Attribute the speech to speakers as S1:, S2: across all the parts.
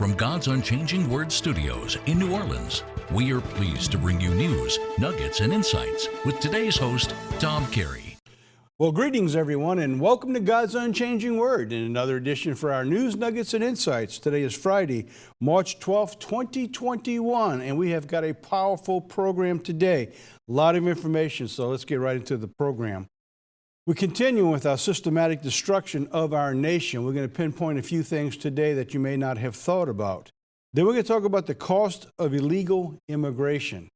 S1: from God's Unchanging Word Studios in New Orleans, we are pleased to bring you news, nuggets, and insights with today's host, Tom Carey.
S2: Well, greetings, everyone, and welcome to God's Unchanging Word in another edition for our news, nuggets, and insights. Today is Friday, March 12th, 2021, and we have got a powerful program today. A lot of information, so let's get right into the program. We continue with our systematic destruction of our nation. We're going to pinpoint a few things today that you may not have thought about. Then we're going to talk about the cost of illegal immigration.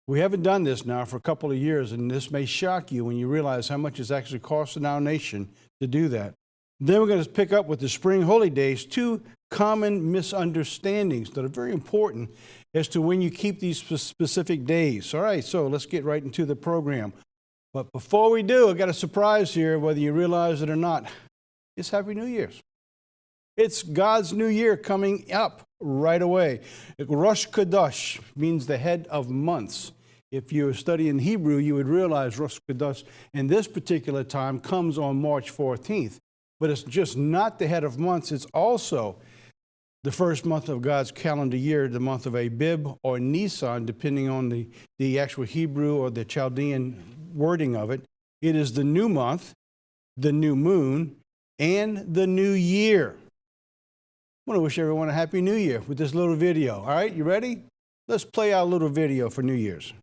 S2: We haven't done this now for a couple of years, and this may shock you when you realize how much it's actually costing our nation to do that. Then we're going to pick up with the spring holy days, two common misunderstandings that are very important as to when you keep these specific days. All right, so let's get right into the program. But before we do, I got a surprise here, whether you realize it or not. It's Happy New Year's. It's God's New Year coming up right away. Rosh Chodesh means the head of months. If you were studying Hebrew, you would realize Rosh Chodesh in this particular time comes on March 14th. But it's just not the head of months. It's also the first month of God's calendar year, the month of Abib or Nisan, depending on the actual Hebrew or the Chaldean wording of it. It is the new month, the new moon, and the new year. I want to wish everyone a Happy New Year with this little video. All right, you ready? Let's play our little video for New Year's.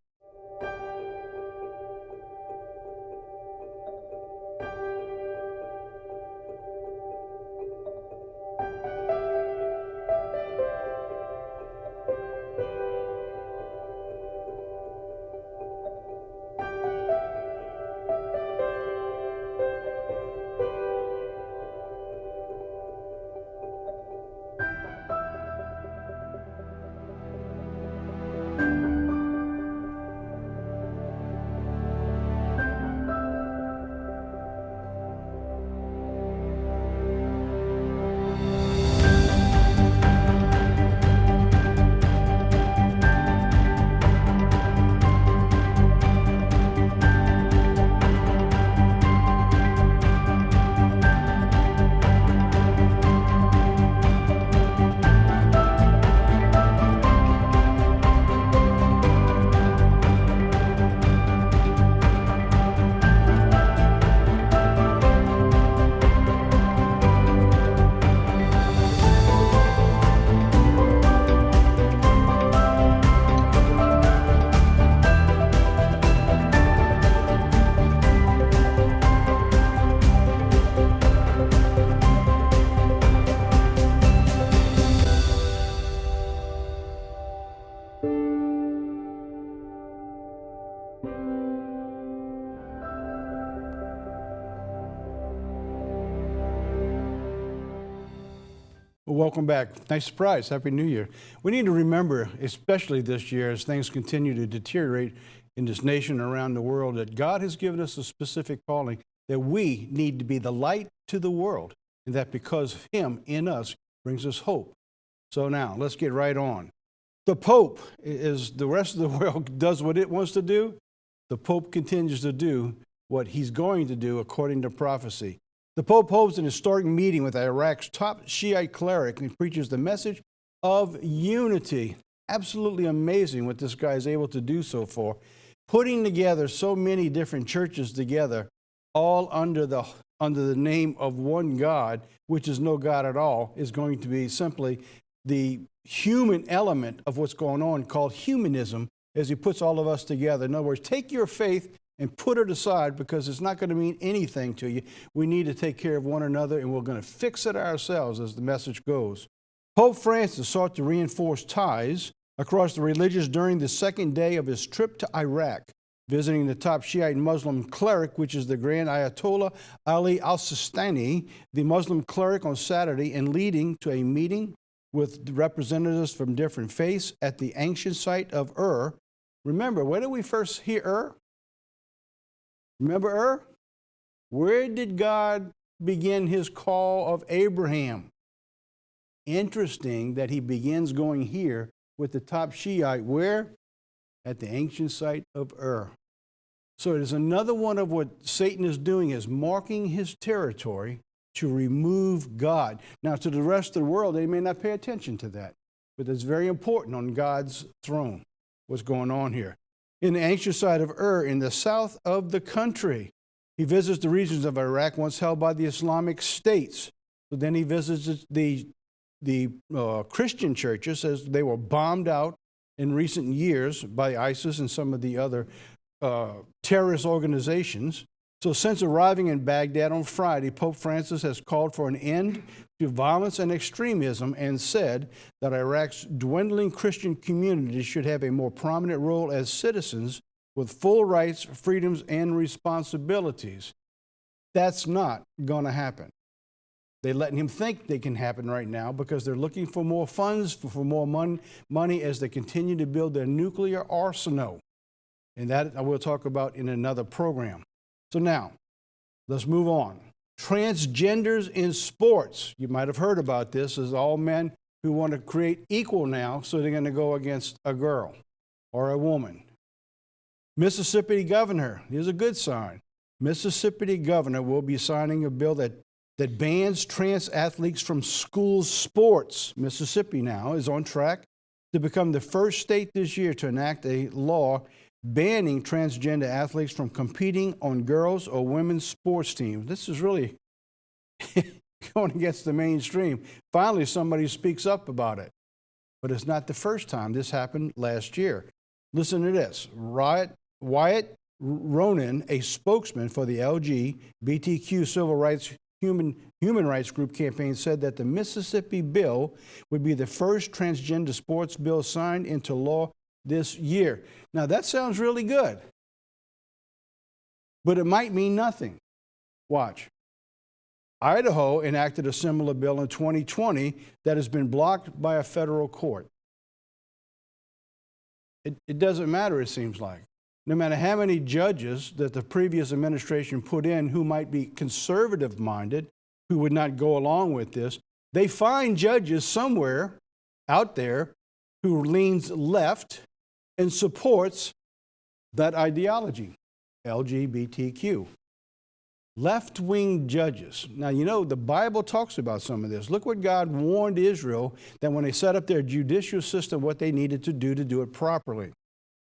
S2: Welcome back. Nice surprise. Happy New Year. We need to remember, especially this year, as things continue to deteriorate in this nation and around the world, that God has given us a specific calling, that we need to be the light to the world, and that because of Him in us brings us hope. So now, let's get right on. The Pope, as the rest of the world does what it wants to do, the Pope continues to do what he's going to do according to prophecy. The Pope holds an historic meeting with Iraq's top Shiite cleric and preaches the message of unity. Absolutely amazing what this guy is able to do so far. Putting together so many different churches together, all under the name of one God, which is no God at all, is going to be simply the human element of what's going on, called humanism, as he puts all of us together. In other words, take your faith and put it aside, because it's not going to mean anything to you. We need to take care of one another, and we're going to fix it ourselves, as the message goes. Pope Francis sought to reinforce ties across the religions during the second day of his trip to Iraq, visiting the top Shiite Muslim cleric, which is the Grand Ayatollah Ali al-Sistani, the Muslim cleric, on Saturday, and leading to a meeting with representatives from different faiths at the ancient site of Ur. Remember, where did we first hear Ur? Remember Ur? Where did God begin his call of Abraham? Interesting that he begins going here with the top Shiite. Where? At the ancient site of Ur. So it is another one of what Satan is doing, is marking his territory, to remove God. Now, to the rest of the world, they may not pay attention to that, but it's very important on God's throne, what's going on here. In the ancient site of Ur, in the south of the country, he visits the regions of Iraq once held by the Islamic states. So then he visits the Christian churches as they were bombed out in recent years by ISIS and some of the other terrorist organizations. So since arriving in Baghdad on Friday, Pope Francis has called for an end to violence and extremism and said that Iraq's dwindling Christian community should have a more prominent role as citizens with full rights, freedoms, and responsibilities. That's not going to happen. They're letting him think they can happen right now because they're looking for more funds, for more money as they continue to build their nuclear arsenal. And that I will talk about in another program. So now, let's move on. Transgenders in sports. You might have heard about this as all men who want to create equal now, so they're going to go against a girl or a woman. Mississippi governor, here's a good sign. Mississippi governor will be signing a bill that bans trans athletes from school sports. Mississippi now is on track to become the first state this year to enact a law banning transgender athletes from competing on girls' or women's sports teams. This is really going against the mainstream. Finally, somebody speaks up about it. But it's not the first time. This happened last year. Listen to this. Wyatt Ronan, a spokesman for the LGBTQ civil rights human rights group campaign, said that the Mississippi bill would be the first transgender sports bill signed into law this year. Now, that sounds really good, but it might mean nothing. Watch. Idaho enacted a similar bill in 2020 that has been blocked by a federal court. It doesn't matter, it seems like. No matter how many judges that the previous administration put in who might be conservative-minded, who would not go along with this, they find judges somewhere out there who leans left and supports that ideology, LGBTQ. Left-wing judges. Now, you know, the Bible talks about some of this. Look what God warned Israel that when they set up their judicial system, what they needed to do it properly.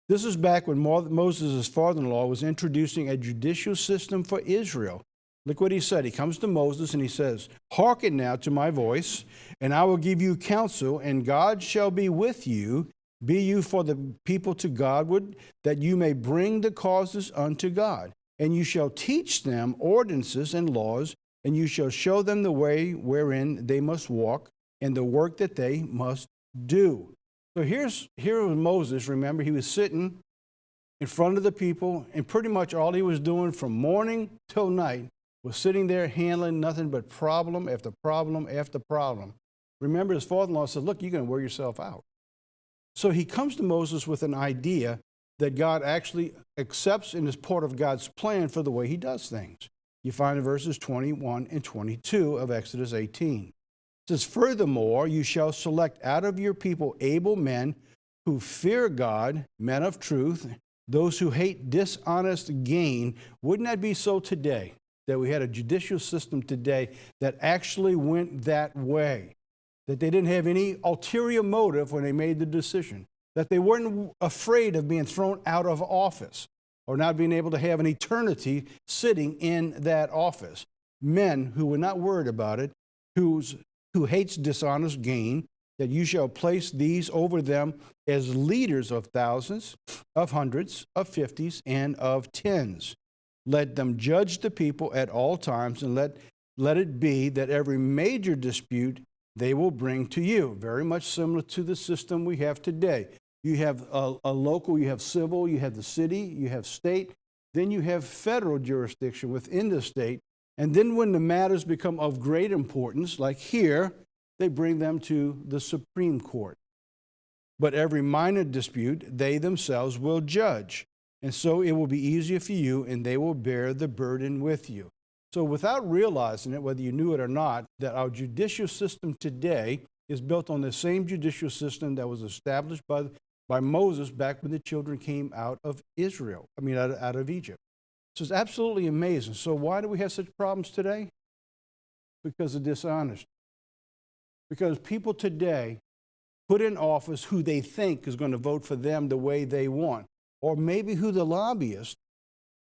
S2: This is back when Moses' father-in-law was introducing a judicial system for Israel. Look what he said. He comes to Moses and he says, "Hearken now to my voice, and I will give you counsel, and God shall be with you. Be you for the people to Godward, that you may bring the causes unto God. And you shall teach them ordinances and laws, and you shall show them the way wherein they must walk, and the work that they must do." So here was Moses. Remember, he was sitting in front of the people, and pretty much all he was doing from morning till night was sitting there handling nothing but problem after problem after problem. Remember, his father-in-law said, "Look, you're going to wear yourself out." So he comes to Moses with an idea that God actually accepts and is part of God's plan for the way he does things. You find in verses 21 and 22 of Exodus 18. It says, "Furthermore, you shall select out of your people able men who fear God, men of truth, those who hate dishonest gain." Wouldn't that be so today, that we had a judicial system today that actually went that way? That they didn't have any ulterior motive when they made the decision, that they weren't afraid of being thrown out of office or not being able to have an eternity sitting in that office. Men who were not worried about it, who hates dishonest gain, that you shall place these over them as leaders of thousands, of hundreds, of fifties, and of tens. Let them judge the people at all times, and let it be that every major dispute they will bring to you. Very much similar to the system we have today. You have a local, you have civil, you have the city, you have state, then you have federal jurisdiction within the state. And then when the matters become of great importance, like here, they bring them to the Supreme Court. But every minor dispute, they themselves will judge. And so it will be easier for you, and they will bear the burden with you. So without realizing it, whether you knew it or not, that our judicial system today is built on the same judicial system that was established by Moses back when the children came out of out of Egypt. So it's absolutely amazing. So why do we have such problems today? because of dishonesty. Because people today put in office who they think is going to vote for them the way they want, or maybe who the lobbyist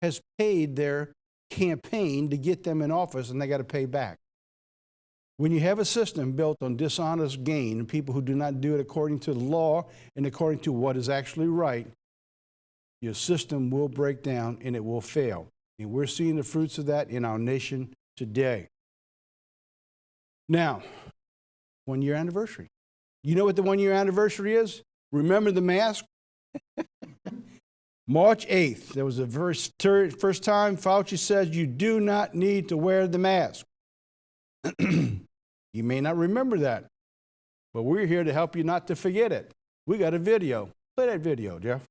S2: has paid their campaign to get them in office and they got to pay back. When you have a system built on dishonest gain and people who do not do it according to the law and according to what is actually right, your system will break down and it will fail. And we're seeing the fruits of that in our nation today. Now, 1-year anniversary. You know what the 1-year anniversary is? Remember the mask? March 8th, there was the first time Fauci said you do not need to wear the mask. You may not remember that, but we're here to help you not to forget it. We got a video. Play that video, Jeff.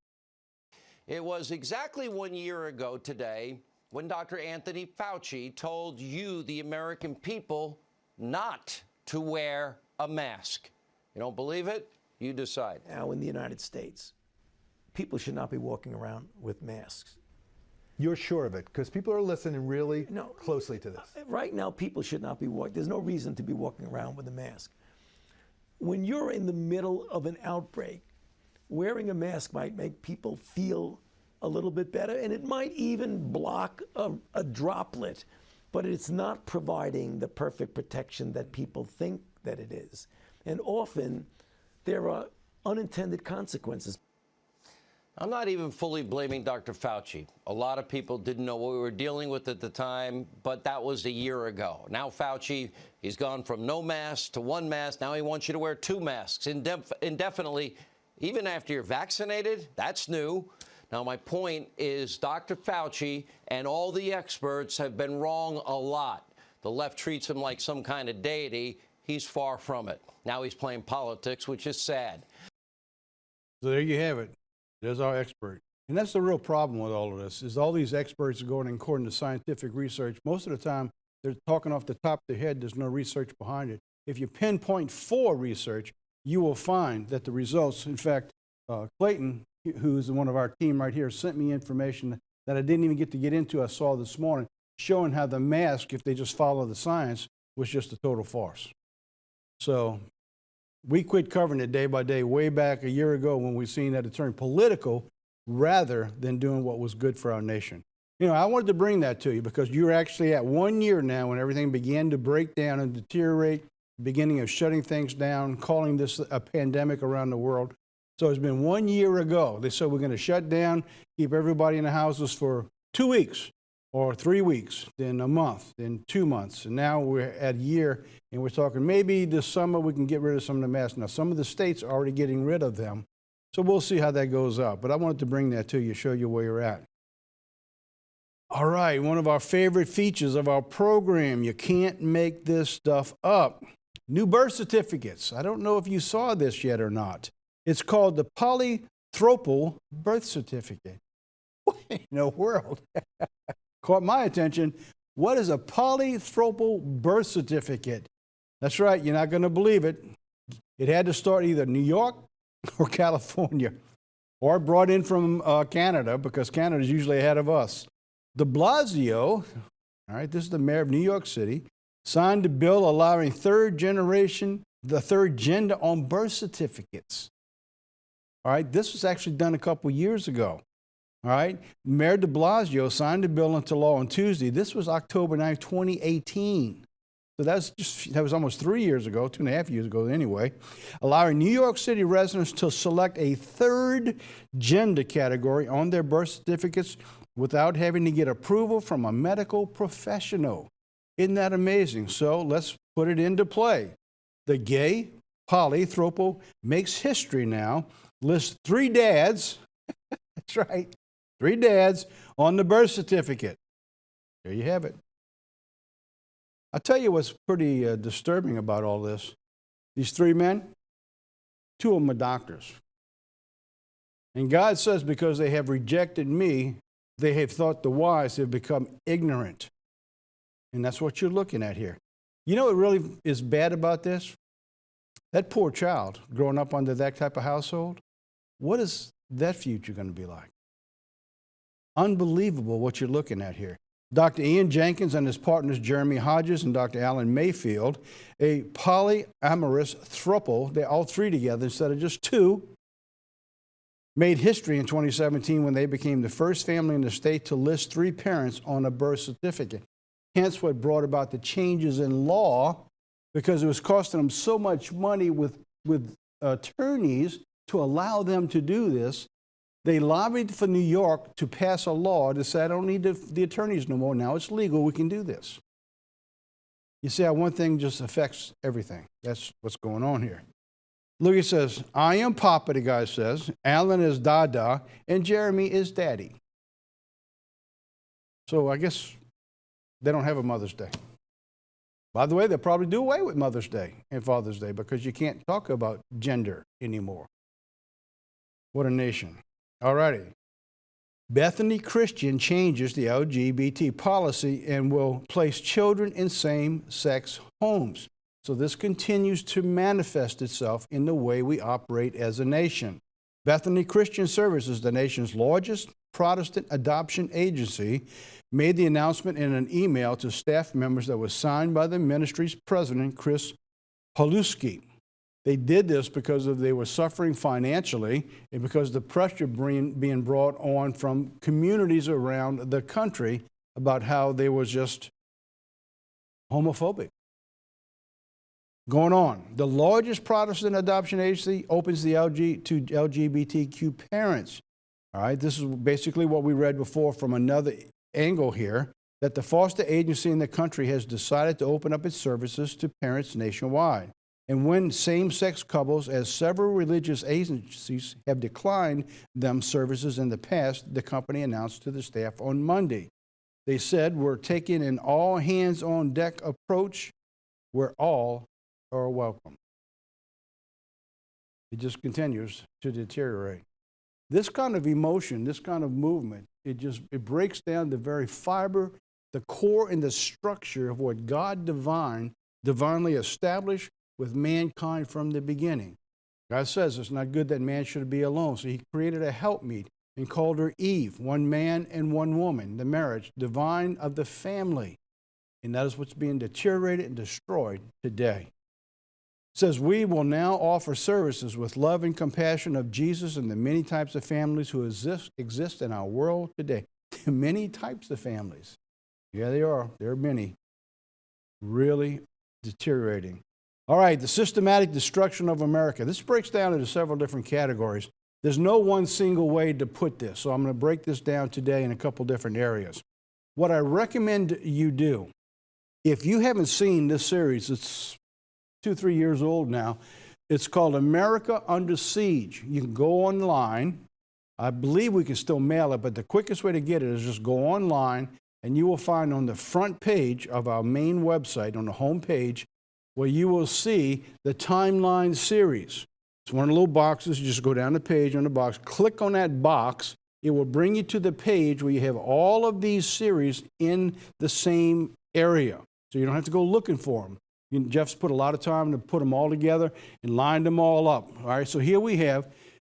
S3: It was exactly 1 year ago today when Dr. Anthony Fauci told you, the American people, not to wear a mask. You don't believe it? You decide.
S4: Now, in the United States, people should not be walking around with masks.
S5: You're sure of it? Because people are listening really closely to this.
S4: Right now, people should not be walking. There's no reason to be walking around with a mask. When you're in the middle of an outbreak, wearing a mask might make people feel a little bit better, and it might even block a droplet, but it's not providing the perfect protection that people think that it is. And often, there are unintended consequences.
S3: I'm not even fully blaming Dr. Fauci. A lot of people didn't know what we were dealing with at the time, but that was a year ago. Now Fauci, he's gone from no mask to one mask. Now he wants you to wear 2 masks indefinitely, even after you're vaccinated. That's new. Now my point is Dr. Fauci and all the experts have been wrong a lot. The left treats him like some kind of deity. He's far from it. Now he's playing politics, which is sad.
S2: So there you have it. There's our expert. And that's the real problem with all of this, is all these experts are going according to scientific research. Most of the time, they're talking off the top of their head. There's no research behind it. If you pinpoint for research, you will find that the results, in fact, Clayton, who's one of our team right here, sent me information that I didn't even get to get into. I saw this morning, showing how the mask, if they just follow the science, was just a total farce. So we quit covering it day by day way back a year ago when we seen that it turned political rather than doing what was good for our nation. You know, I wanted to bring that to you because you're actually at 1 year now when everything began to break down and deteriorate, beginning of shutting things down, calling this a pandemic around the world. So it's been 1 year ago. They said we're going to shut down, keep everybody in the houses for 2 weeks or 3 weeks, then a month, then 2 months. And now we're at a year and we're talking maybe this summer we can get rid of some of the masks. Now, some of the states are already getting rid of them. So we'll see how that goes out. But I wanted to bring that to you, show you where you're at. All right, one of our favorite features of our program, you can't make this stuff up. New birth certificates. I don't know if you saw this yet or not. It's called the polythropal birth certificate. What in the world? Caught my attention. What is a polythropal birth certificate? That's right, you're not going to believe it. It had to start either New York or California, or brought in from Canada, because Canada is usually ahead of us. De Blasio, all right, this is the mayor of New York City, signed a bill allowing the third gender on birth certificates. All right, this was actually done a couple years ago. All right, Mayor de Blasio signed the bill into law on Tuesday. This was October 9, 2018. So that was almost 3 years ago, 2.5 years ago anyway, allowing New York City residents to select a third gender category on their birth certificates without having to get approval from a medical professional. Isn't that amazing? So let's put it into play. The gay polythropal makes history now, lists 3 dads, that's right, 3 dads on the birth certificate. There you have it. I'll tell you what's pretty disturbing about all this. These 3 men, 2 of them are doctors. And God says because they have rejected me, they have thought the wise have become ignorant. And that's what you're looking at here. You know what really is bad about this? That poor child growing up under that type of household, what is that future going to be like? Unbelievable what you're looking at here. Dr. Ian Jenkins and his partners Jeremy Hodges and Dr. Alan Mayfield, a polyamorous throuple, they're all three together instead of just two, made history in 2017 when they became the first family in the state to list three parents on a birth certificate. Hence what brought about the changes in law, because it was costing them so much money with attorneys to allow them to do this. They lobbied for New York to pass a law to say, I don't need the attorneys no more. Now it's legal. We can do this. You see how one thing just affects everything. That's what's going on here. Look, he says, I am Papa, the guy says. Alan is Dada, and Jeremy is Daddy. So I guess they don't have a Mother's Day. By the way, they'll probably do away with Mother's Day and Father's Day because you can't talk about gender anymore. What a nation. All righty. Bethany Christian changes the LGBT policy and will place children in same-sex homes. So this continues to manifest itself in the way we operate as a nation. Bethany Christian Services, the nation's largest Protestant adoption agency, made the announcement in an email to staff members that was signed by the ministry's president, Chris Paluski. They did this because they were suffering financially and because the pressure being brought on from communities around the country about how they were just homophobic. Going on, the largest Protestant adoption agency opens the to LGBTQ parents. All right, this is basically what we read before from another angle here, that the foster agency in the country has decided to open up its services to parents nationwide. And when same-sex couples, as several religious agencies have declined them services in the past, the company announced to the staff on Monday. They said, we're taking an all-hands-on-deck approach where all are welcome. It just continues to deteriorate. This kind of emotion, this kind of movement, it breaks down the very fiber, the core and the structure of what God divinely established with mankind from the beginning. God says it's not good that man should be alone, so he created a helpmeet and called her Eve, one man and one woman, the marriage, divine of the family. And that is what's being deteriorated and destroyed today. It says, we will now offer services with love and compassion of Jesus and the many types of families who exist in our world today. Many types of families. Yeah, they are. There are many. Really deteriorating. All right, the systematic destruction of America. This breaks down into several different categories. There's no one single way to put this, so I'm going to break this down today in a couple different areas. What I recommend you do, if you haven't seen this series, it's 2-3 years old now. It's called America Under Siege. You can go online. I believe we can still mail it, but the quickest way to get it is just go online, and you will find on the front page of our main website, on the home page, where you will see the timeline series. It's one of the little boxes. You just go down the page on the box, click on that box. It will bring you to the page where you have all of these series in the same area. So you don't have to go looking for them. Jeff's put a lot of time to put them all together and lined them all up. All right, so here we have,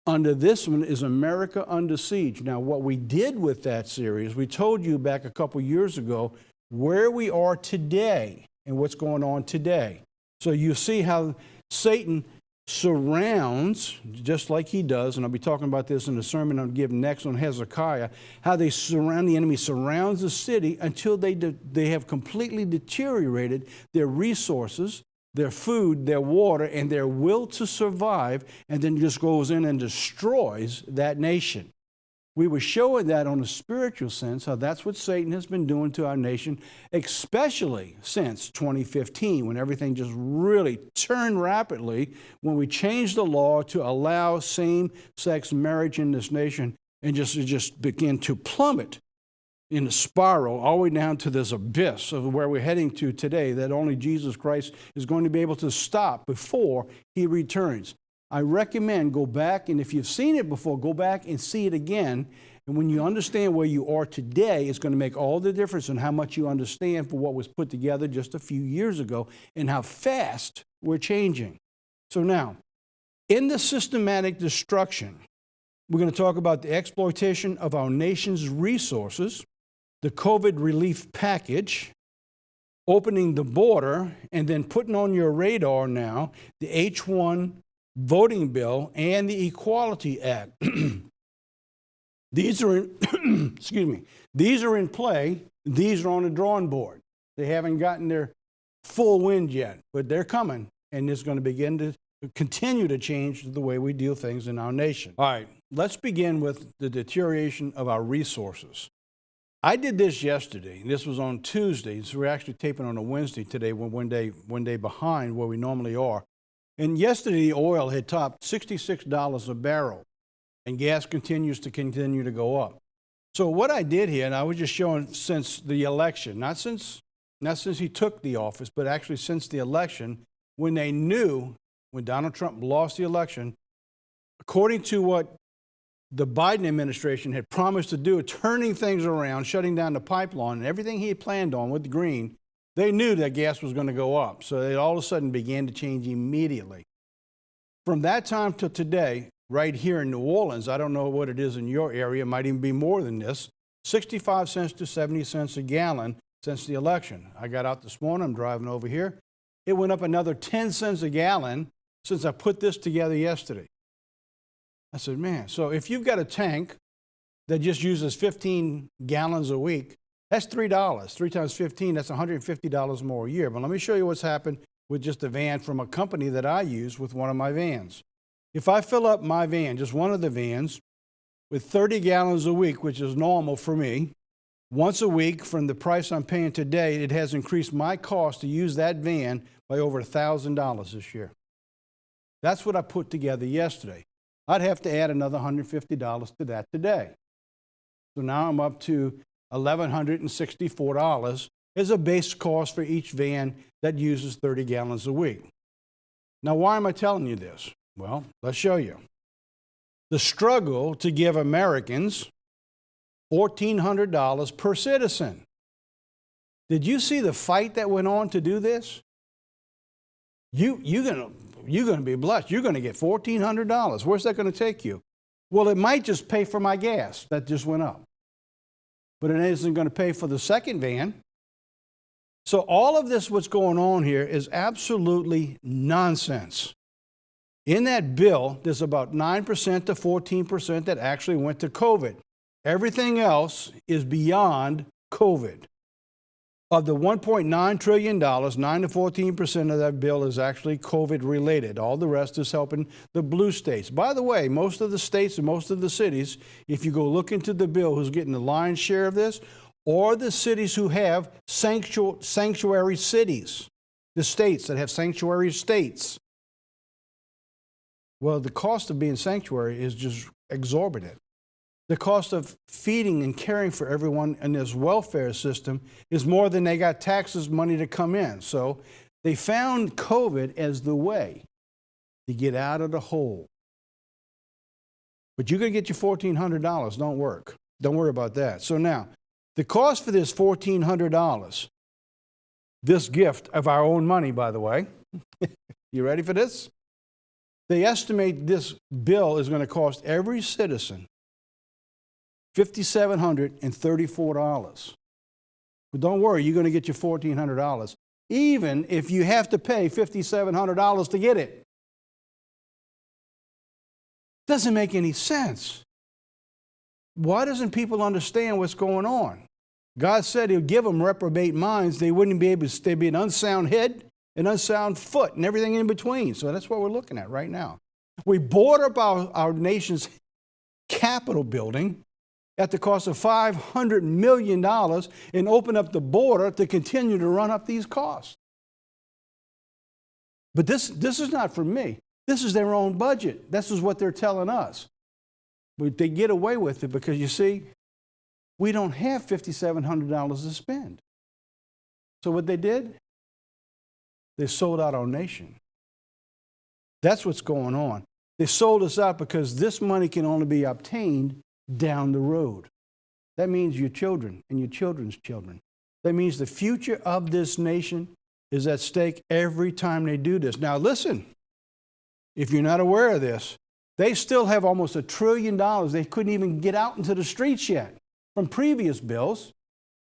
S2: under this one is America Under Siege. Now, what we did with that series, we told you back a couple years ago where we are today and what's going on today. So you see how Satan surrounds, just like he does, and I'll be talking about this in the sermon I'll give next on Hezekiah, how they surround, the enemy surrounds the city until they have completely deteriorated their resources, their food, their water, and their will to survive, and then just goes in and destroys that nation. We were showing that on a spiritual sense, how that's what Satan has been doing to our nation, especially since 2015, when everything just really turned rapidly, when we changed the law to allow same-sex marriage in this nation, and it just began to plummet in a spiral all the way down to this abyss of where we're heading to today, that only Jesus Christ is going to be able to stop before he returns. I recommend go back, and if you've seen it before, go back and see it again. And when you understand where you are today, it's going to make all the difference in how much you understand for what was put together just a few years ago and how fast we're changing. So now, in the systematic destruction, we're going to talk about the exploitation of our nation's resources. the COVID relief package, opening the border, and then putting on your radar now the H-1 voting bill and the Equality Act. These are in, excuse me, these are in play. These are on the drawing board. They haven't gotten their full wind yet, but they're coming, and it's going to begin to continue to change the way we do things in our nation. All right, let's begin with the deterioration of our resources. I did this yesterday, and this was on Tuesday, so we're actually taping on a Wednesday today. We're one day behind where we normally are. And yesterday, the oil had topped $66 a barrel, and gas continues to go up. So what I did here, and I was just showing since the election, not since he took the office, but actually since the election, when they knew, when Donald Trump lost the election, according to what the Biden administration had promised to do, turning things around, shutting down the pipeline, and everything he had planned on with the green, they knew that gas was going to go up. So it all of a sudden began to change immediately. From that time to today, right here in New Orleans, I don't know what it is in your area, it might even be more than this, 65 cents to 70 cents a gallon since the election. I got out this morning, I'm driving over here. It went up another 10 cents a gallon since I put this together yesterday. I said, man, so if you've got a tank that just uses 15 gallons a week, that's $3. 3 times 15, that's $150 more a year. But let me show you what's happened with just a van from a company that I use with one of my vans. If I fill up my van, just one of the vans, with 30 gallons a week, which is normal for me, once a week from the price I'm paying today, it has increased my cost to use that van by over $1,000 this year. That's what I put together yesterday. I'd have to add another $150 to that today. So now I'm up to $1,164 as a base cost for each van that uses 30 gallons a week. Now, why am I telling you this? Well, let's show you. The struggle to give Americans $1,400 per citizen. Did you see the fight that went on to do this? You're going to be blessed. You're going to get $1,400. Where's that going to take you? Well, it might just pay for my gas that just went up. But it isn't going to pay for the second van. So all of this, what's going on here, is absolutely nonsense. In that bill, there's about 9% to 14% that actually went to COVID. Everything else is beyond COVID. Of the $1.9 trillion, 9 to 14% of that bill is actually COVID related. All the rest is helping the blue states. By the way, most of the states and most of the cities, if you go look into the bill, who's getting the lion's share of this, or the cities who have sanctuary cities, the states that have sanctuary states. Well, the cost of being sanctuary is just exorbitant. The cost of feeding and caring for everyone in this welfare system is more than they got taxes money to come in. So they found COVID as the way to get out of the hole. But you're going to get your $1,400. Don't work. Don't worry about that. So now, the cost for this $1,400, this gift of our own money, by the way, you ready for this? They estimate this bill is going to cost every citizen $5,734. But don't worry, you're going to get your $1,400, even if you have to pay $5,700 to get it. Doesn't make any sense. Why doesn't people understand what's going on? God said He'll give them reprobate minds. They wouldn't be able to, they'd be an unsound head, an unsound foot, and everything in between. So that's what we're looking at right now. We board up our nation's Capitol building at the cost of $500 million and open up the border to continue to run up these costs. But this is not from me. This is their own budget. This is what they're telling us. But they get away with it because, you see, we don't have $5,700 to spend. So what they did? They sold out our nation. That's what's going on. They sold us out because this money can only be obtained down the road. That means your children and your children's children. That means the future of this nation is at stake every time they do this. Now listen, if you're not aware of this, they still have almost $1 trillion they couldn't even get out into the streets yet from previous bills.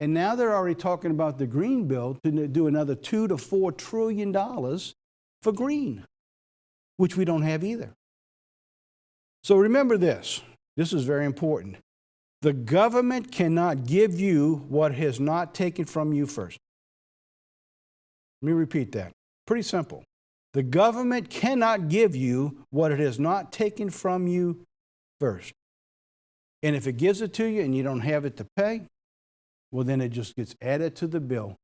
S2: And now they're already talking about the green bill to do another $2 to $4 trillion for green, which we don't have either. So remember this. This is very important. The government cannot give you what has not taken from you first. Let me repeat that. Pretty simple. The government cannot give you what it has not taken from you first. And if it gives it to you and you don't have it to pay, well, then it just gets added to the bill.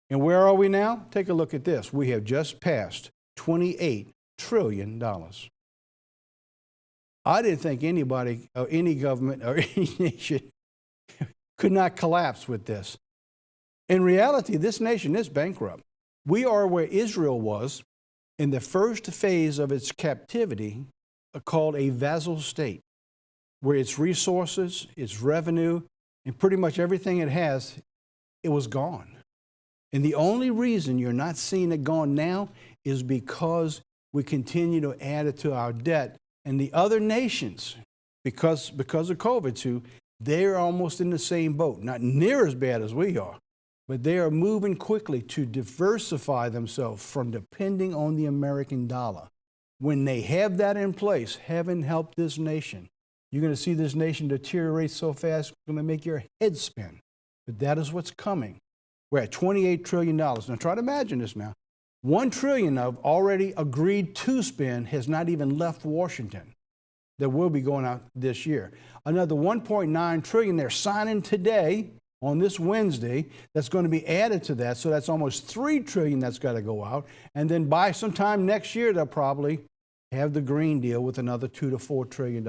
S2: And where are we now? Take a look at this. We have just passed $28 trillion. I didn't think anybody, or any government, or any nation could not collapse with this. In reality, this nation is bankrupt. We are where Israel was in the first phase of its captivity, called a vassal state, where its resources, its revenue, and pretty much everything it has, it was gone. And the only reason you're not seeing it gone now is because we continue to add it to our debt. And the other nations, because of COVID too, they're almost in the same boat. Not near as bad as we are, but they are moving quickly to diversify themselves from depending on the American dollar. When they have that in place, heaven help this nation. You're going to see this nation deteriorate so fast, it's going to make your head spin. But that is what's coming. We're at $28 trillion. Now try to imagine this now. $1 trillion of already agreed to spend has not even left Washington. That will be going out this year. Another $1.9 trillion they're signing today on this Wednesday that's going to be added to that. So that's almost $3 trillion that's got to go out. And then by sometime next year, they'll probably have the green deal with another $2 to $4 trillion.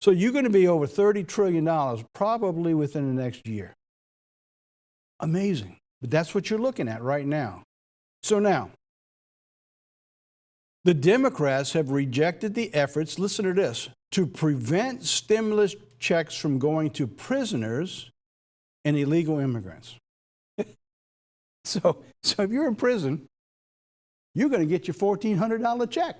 S2: So you're going to be over $30 trillion probably within the next year. Amazing. But that's what you're looking at right now. So now, the Democrats have rejected the efforts, listen to this, to prevent stimulus checks from going to prisoners and illegal immigrants. So if you're in prison, you're going to get your $1,400 check.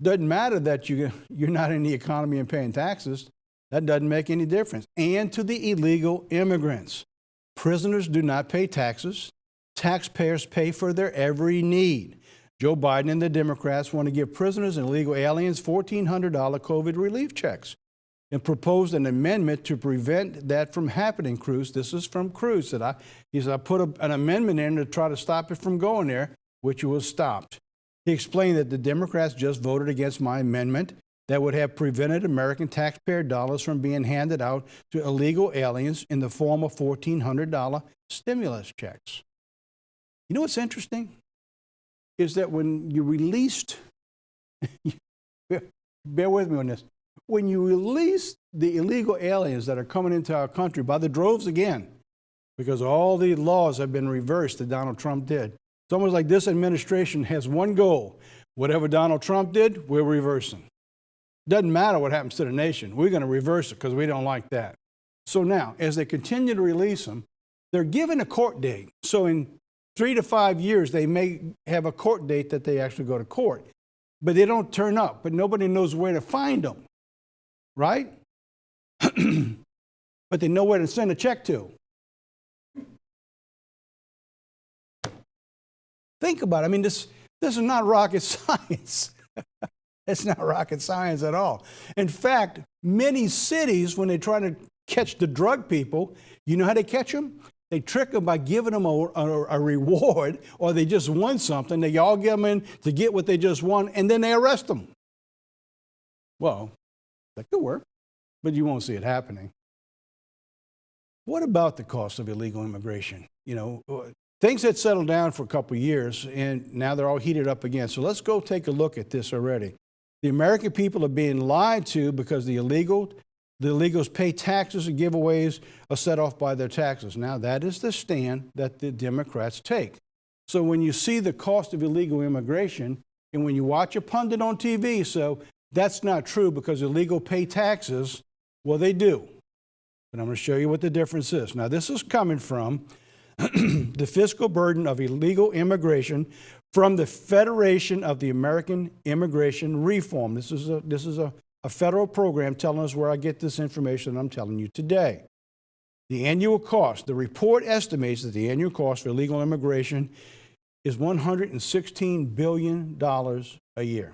S2: Doesn't matter that you're not in the economy and paying taxes. That doesn't make any difference. And to the illegal immigrants, prisoners do not pay taxes. Taxpayers pay for their every need. Joe Biden and the Democrats want to give prisoners and illegal aliens $1,400 COVID relief checks and proposed an amendment to prevent that from happening, Cruz. This is from Cruz. He said, I put an amendment in to try to stop it from going there, which was stopped. He explained that the Democrats just voted against my amendment that would have prevented American taxpayer dollars from being handed out to illegal aliens in the form of $1,400 stimulus checks. You know what's interesting? Is that when you released, bear with me on this, when you release the illegal aliens that are coming into our country by the droves again, because all the laws have been reversed that Donald Trump did. It's almost like this administration has one goal. Whatever Donald Trump did, we're reversing. Doesn't matter what happens to the nation. We're going to reverse it because we don't like that. So now, as they continue to release them, they're given a court date. So in 3 to 5 years, they may have a court date that they actually go to court. But they don't turn up, but nobody knows where to find them, right? But they know where to send a check to. Think about it. I mean, this is not rocket science. It's not rocket science at all. In fact, many cities, when they try to catch the drug people, you know how they catch them? They trick them by giving them a reward, or they just won something. They all get them in to get what they just won, and then they arrest them. Well, that could work, but you won't see it happening. What about the cost of illegal immigration? You know, things had settled down for a couple of years, and now they're all heated up again. So let's go take a look at this already. The American people are being lied to because the illegals pay taxes and giveaways are set off by their taxes. Now, that is the stand that the Democrats take. So when you see the cost of illegal immigration, and when you watch a pundit on TV, so that's not true because illegal pay taxes, well, they do. But I'm going to show you what the difference is. Now, this is coming from the fiscal burden of illegal immigration from the Federation of the American Immigration Reform. This is a federal program telling us where I get this information I'm telling you today. The annual cost, the report estimates that the annual cost for illegal immigration is $116 billion a year.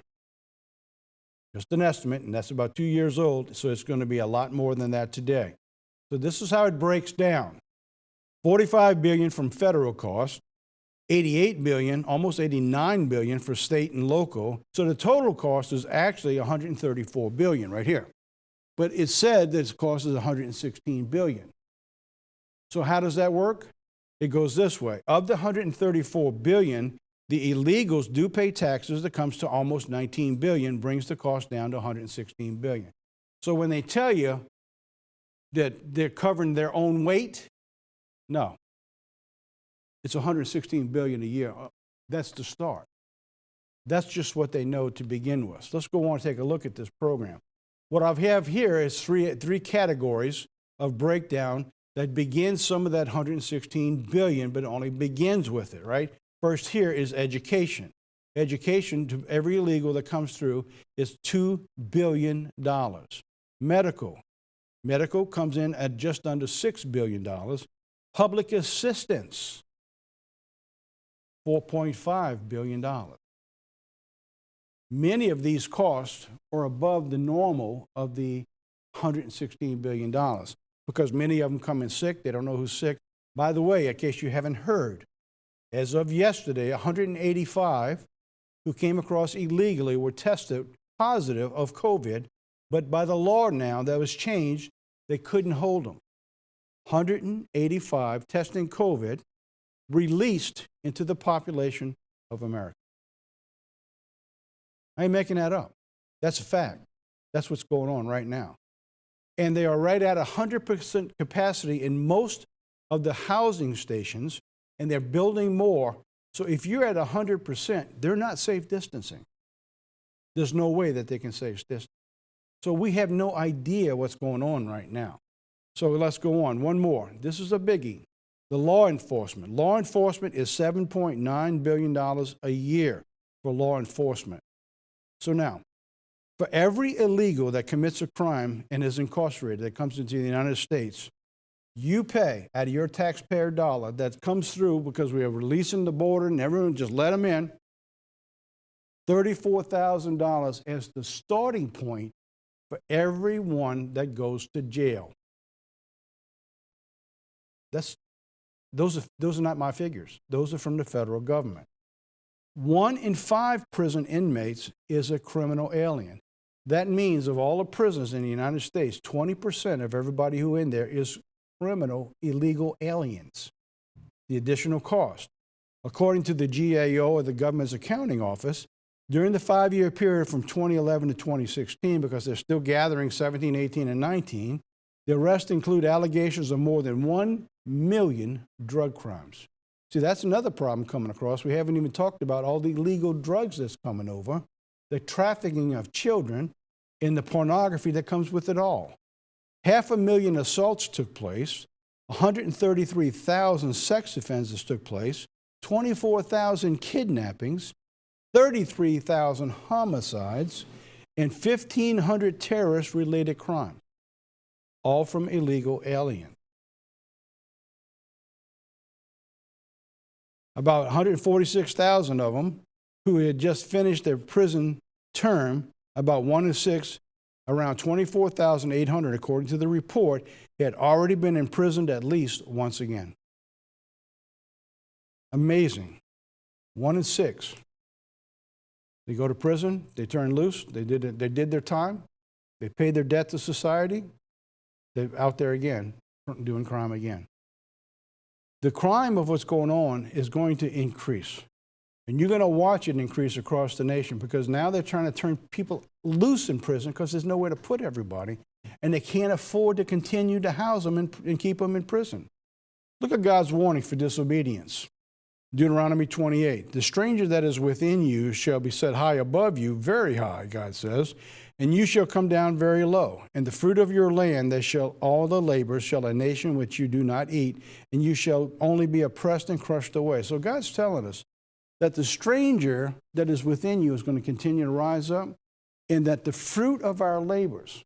S2: Just an estimate, and that's about 2 years old, so it's going to be a lot more than that today. So this is how it breaks down. $45 billion from federal costs, $88 billion, almost $89 billion for state and local. So the total cost is actually $134 billion right here. But it said that the cost is $116 billion. So how does that work? It goes this way. Of the $134 billion, the illegals do pay taxes that comes to almost $19 billion, brings the cost down to $116 billion. So when they tell you that they're covering their own weight, no. It's $116 billion a year. That's the start. That's just what they know to begin with. So let's go on and take a look at this program. What I have here is three categories of breakdown that begins some of that $116 billion, but only begins with it, right? First here is education. Education to every illegal that comes through is $2 billion. Medical. Medical comes in at just under $6 billion. Public assistance, $4.5 billion. Many of these costs are above the normal of the $116 billion because many of them come in sick. They don't know who's sick. By the way, in case you haven't heard, as of yesterday, 185 who came across illegally were tested positive of COVID, but by the law now that was changed, they couldn't hold them. 185 testing COVID released into the population of America. I ain't making that up. That's a fact. That's what's going on right now. And they are right at 100% capacity in most of the housing stations, and they're building more. So if you're at 100%, they're not safe distancing. There's no way that they can safe distance. So we have no idea what's going on right now. So let's go on. One more. This is a biggie. The law enforcement. Law enforcement is $7.9 billion a year for law enforcement. So now, for every illegal that commits a crime and is incarcerated that comes into the United States, you pay out of your taxpayer dollar that comes through because we are releasing the border and everyone just let them in, $34,000 as the starting point for everyone that goes to jail. Those are not my figures. Those are from the federal government. 1 in 5 prison inmates is a criminal alien. That means of all the prisons in the United States, 20% of everybody who in there is criminal illegal aliens. The additional cost. According to the GAO, or the Government's Accounting Office, during the 5-year period from 2011 to 2016, because they're still gathering 17, 18, and 19, the arrests include allegations of more than 1 million drug crimes. See, that's another problem coming across. We haven't even talked about all the illegal drugs that's coming over, the trafficking of children, and the pornography that comes with it all. 500,000 assaults took place, 133,000 sex offenses took place, 24,000 kidnappings, 33,000 homicides, and 1,500 terrorist-related crimes, all from illegal aliens. About 146,000 of them who had just finished their prison term, about 1 in 6, around 24,800, according to the report, had already been imprisoned at least once again. Amazing. 1 in 6. They go to prison, they turn loose, they did their time, they paid their debt to society, they're out there again, doing crime again. The crime of what's going on is going to increase. And you're going to watch it increase across the nation because now they're trying to turn people loose in prison because there's nowhere to put everybody. And they can't afford to continue to house them and keep them in prison. Look at God's warning for disobedience. Deuteronomy 28. The stranger that is within you shall be set high above you, very high, God says, and you shall come down very low. And the fruit of your land, there shall all the laborers shall a nation which you do not eat, and you shall only be oppressed and crushed away. So God's telling us that the stranger that is within you is going to continue to rise up, and that the fruit of our labors,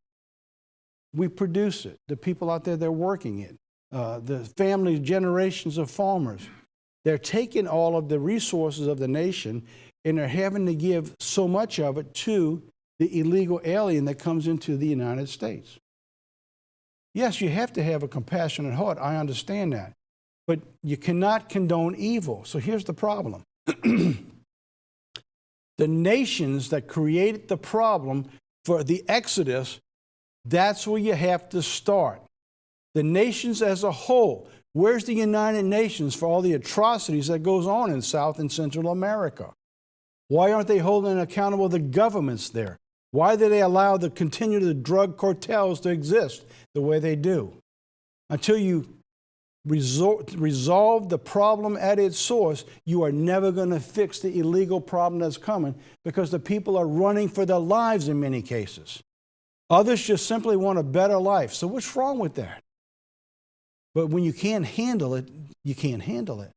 S2: we produce it. The people out there, they're working it. the family generations of farmers. They're taking all of the resources of the nation and they're having to give so much of it to the illegal alien that comes into the United States. Yes, you have to have a compassionate heart. I understand that. But you cannot condone evil. So here's the problem. The nations that created the problem for the Exodus, that's where you have to start. The nations as a whole. Where's the United Nations for all the atrocities that goes on in South and Central America? Why aren't they holding accountable the governments there? Why do they allow the continue the drug cartels to exist the way they do? Until you resolve the problem at its source, you are never going to fix the illegal problem that's coming because the people are running for their lives in many cases. Others just simply want a better life. So what's wrong with that? But when you can't handle it, you can't handle it.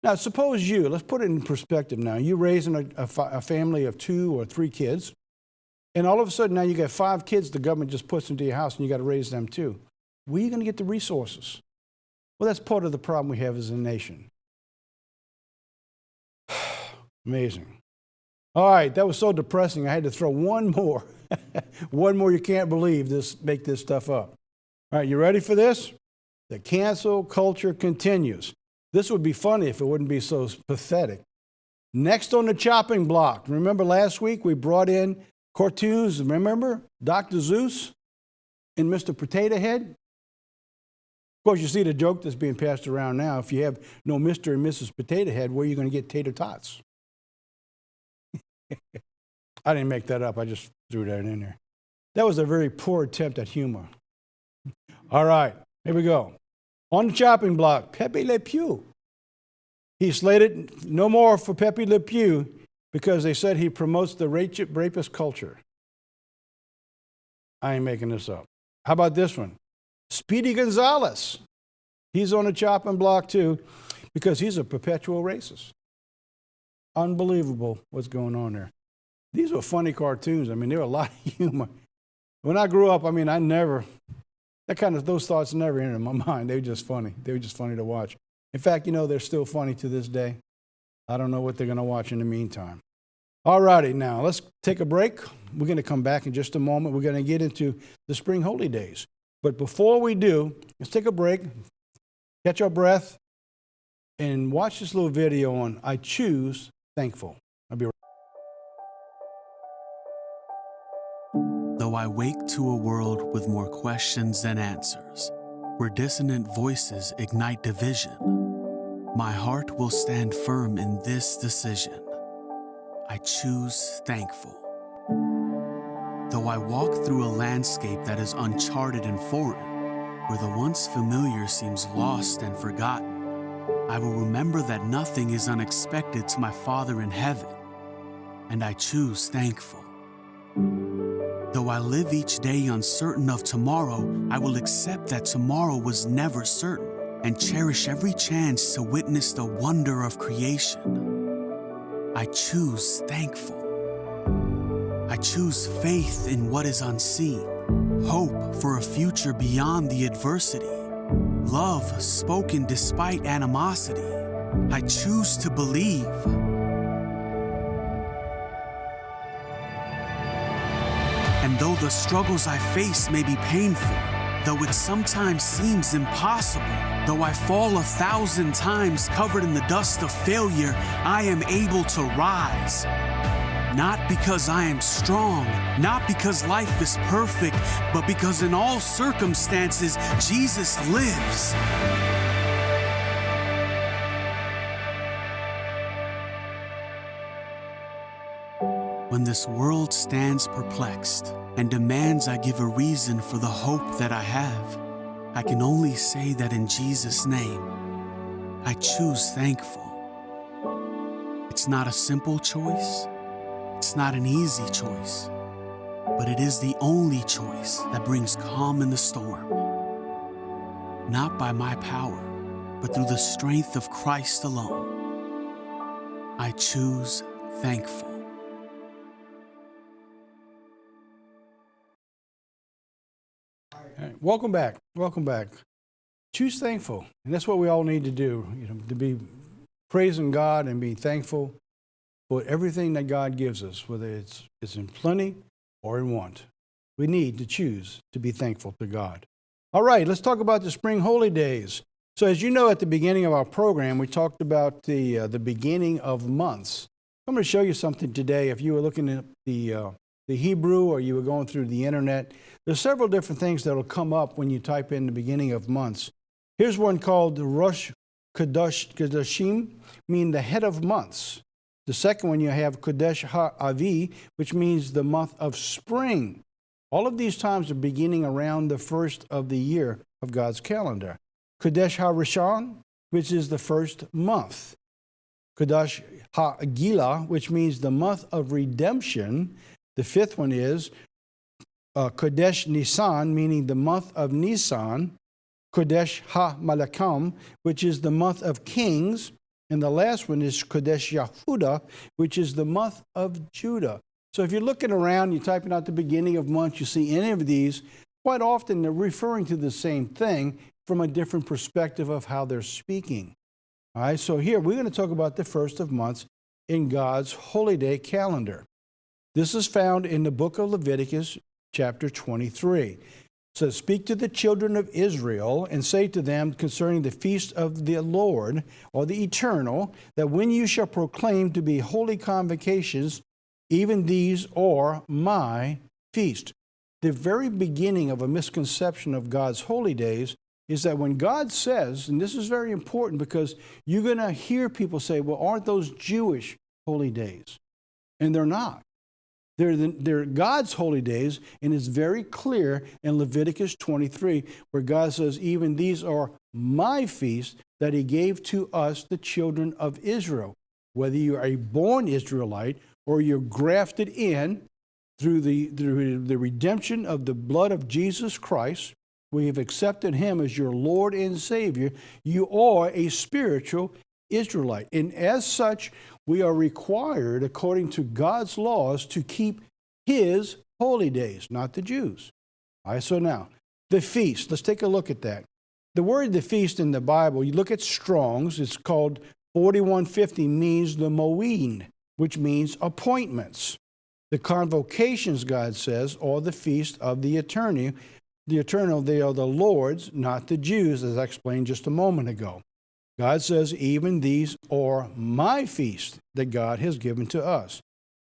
S2: Now, suppose let's put it in perspective now. You're raising a family of 2 or 3 kids, and all of a sudden now you got 5 kids the government just puts into your house and you got to raise them too. Where are you going to get the resources? Well, that's part of the problem we have as a nation. Amazing. All right, that was so depressing. I had to throw one more. One more you can't believe make this stuff up. All right, you ready for this? The cancel culture continues. This would be funny if it wouldn't be so pathetic. Next on the chopping block. Remember last week we brought in cartoons, remember? Dr. Zeus and Mr. Potato Head. Of course, you see the joke that's being passed around now. If you have no Mr. and Mrs. Potato Head, where are you going to get tater tots? I didn't make that up. I just threw that in there. That was a very poor attempt at humor. All right, here we go. On the chopping block, Pepe Le Pew. He slated no more for Pepe Le Pew because they said he promotes the rapist culture. I ain't making this up. How about this one? Speedy Gonzalez. He's on the chopping block too because he's a perpetual racist. Unbelievable what's going on there. These were funny cartoons. I mean, there were a lot of humor. When I grew up, I mean, those thoughts never entered my mind. They were just funny. They were just funny to watch. In fact, they're still funny to this day. I don't know what they're going to watch in the meantime. All righty, now let's take a break. We're going to come back in just a moment. We're going to get into the spring holy days. But before we do, let's take a break, catch our breath, and watch this little video on I Choose Thankful. I'll be right back.
S6: Though I wake to a world with more questions than answers, where dissonant voices ignite division, my heart will stand firm in this decision. I choose thankful. Though I walk through a landscape that is uncharted and foreign, where the once familiar seems lost and forgotten, I will remember that nothing is unexpected to my Father in heaven, and I choose thankful. Though I live each day uncertain of tomorrow, I will accept that tomorrow was never certain and cherish every chance to witness the wonder of creation. I choose thankful. I choose faith in what is unseen, hope for a future beyond the adversity, love spoken despite animosity. I choose to believe. And though the struggles I face may be painful, though it sometimes seems impossible, though I fall 1,000 times covered in the dust of failure, I am able to rise. Not because I am strong, not because life is perfect, but because in all circumstances, Jesus lives. When this world stands perplexed and demands I give a reason for the hope that I have, I can only say that in Jesus' name, I choose thankful. It's not a simple choice. It's not an easy choice, but it is the only choice that brings calm in the storm. Not by my power, but through the strength of Christ alone. I choose thankful.
S2: All right, welcome back. Welcome back. choose thankful. And that's what we all need to do, to be praising God and be thankful for everything that God gives us, whether it's in plenty or in want. We need to choose to be thankful to God. All right, let's talk about the spring holy days. So as you know, at the beginning of our program, we talked about the beginning of months. I'm going to show you something today. If you were looking at the Hebrew or you were going through the internet, there's several different things that will come up when you type in the beginning of months. Here's one called the Rosh Kodashim, meaning the head of months. The second one, you have Kodesh HaAvi, which means the month of spring. All of these times are beginning around the first of the year of God's calendar. Kodesh HaRishon, which is the first month. Kodesh HaGilah, which means the month of redemption. The fifth one is Kodesh Nisan, meaning the month of Nisan. Kodesh HaMalakam, which is the month of kings. And the last one is Kodesh Yehuda, which is the month of Judah. So if you're looking around, you're typing out the beginning of months, you see any of these, quite often they're referring to the same thing from a different perspective of how they're speaking. All right, so here we're going to talk about the first of months in God's holy day calendar. This is found in the book of Leviticus, chapter 23. It says, "Speak to the children of Israel and say to them concerning the feast of the Lord, or the Eternal, that when you shall proclaim to be holy convocations, even these are my feast." The very beginning of a misconception of God's holy days is that when God says, and this is very important because you're going to hear people say, well, aren't those Jewish holy days? And they're not. They're God's holy days, and it's very clear in Leviticus 23 where God says, even these are my feasts that he gave to us, the children of Israel. Whether you're a born Israelite or you're grafted in through the redemption of the blood of Jesus Christ, we have accepted him as your Lord and Savior, you are a spiritual Israelite. And as such, we are required, according to God's laws, to keep his holy days, not the Jews. All right, so now, the feast. Let's take a look at that. The word the feast in the Bible, you look at Strong's, it's called 4150, means the moed, which means appointments. The convocations, God says, are the feast of the Eternal. The Eternal, they are the Lord's, not the Jews, as I explained just a moment ago. God says, even these are my feast that God has given to us.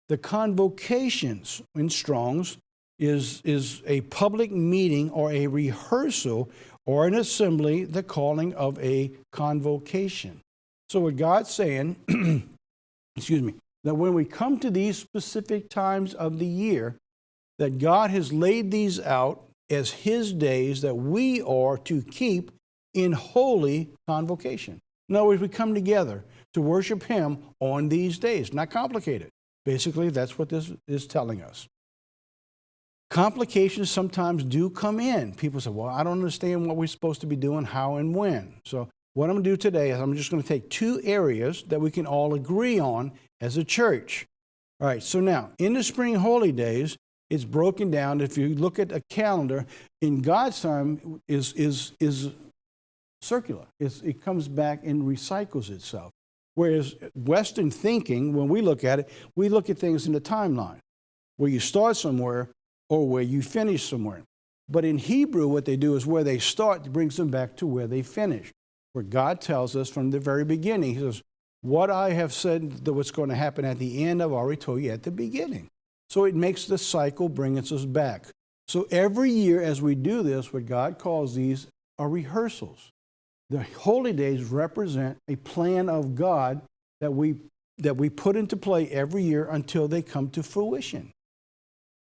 S2: The convocations in Strong's is a public meeting or a rehearsal or an assembly, the calling of a convocation. So what God's saying, that when we come to these specific times of the year, that God has laid these out as his days that we are to keep in holy convocation. In other words, we come together to worship him on these days. Not complicated. Basically, that's what this is telling us. Complications sometimes do come in. People say, well, I don't understand what we're supposed to be doing, how and when. So what I'm going to do today is I'm just going to take two areas that we can all agree on as a church. All right, so now, in the spring holy days, it's broken down. If you look at a calendar, in God's time is circular. It comes back and recycles itself. Whereas Western thinking, when we look at it, we look at things in the timeline, where you start somewhere or where you finish somewhere. But in Hebrew, what they do is where they start brings them back to where they finish. Where God tells us from the very beginning, he says, what I have said that what's going to happen at the end, I've already told you at the beginning. So it makes the cycle bring us back. So every year as we do this, what God calls these are rehearsals. The holy days represent a plan of God that we put into play every year until they come to fruition.